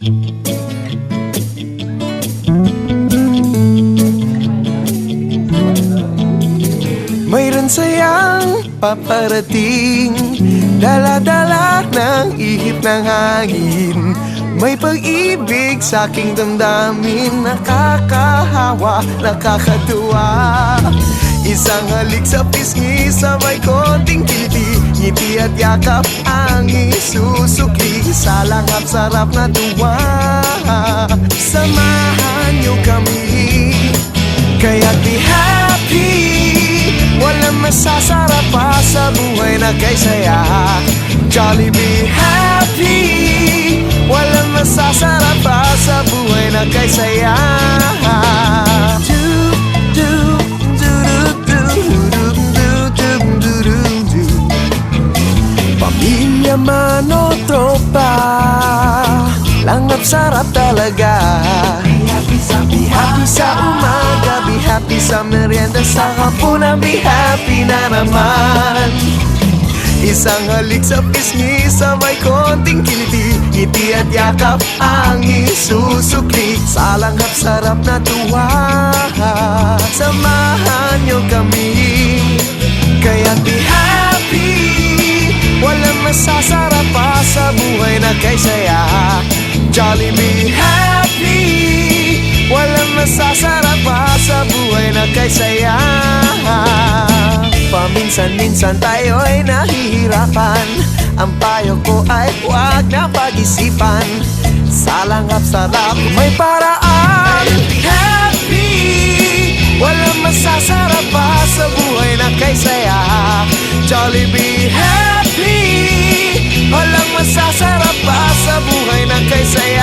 Mayroon sayang paparating, dala-dala ng ihip ng hangin. May pag-ibig sa aking damdamin, nakakahawa, nakakatuwa. Isang halik sa pisngi, sa may konting kiliti, ngiti at yakap ang isusukli. Sa langap sarap na tuwa, samahan niyo kami, kaya't be happy. Walang masasarap pa sa buhay na kay saya. Jolly be happy. Walang masasarap pa sa buhay na kay saya. Pamilya man o tropa, langap sarap talaga. Be happy sa umaga, be happy sa merienda, sa hapunan be happy na naman. Isang halik sa pisngi, sa may konting kiliti, ngiti at yakap ang isusukli. Sa langhap sarap na tuwa, samahan niyo kami, kaya't be happy. Walang masasarap pa sa buhay na kay saya. Jolly be happy. Walang masasarap pa sa buhay na kay saya. Paminsan-minsan tayo'y nahihirapan, ang payo ko ay huwag na pag-isipan. Sa langhap sarap may paraan. Happy. Walang masasarap pa sa buhay na kay saya. Jolly be happy. Walang masasarap pa sa buhay na kay saya.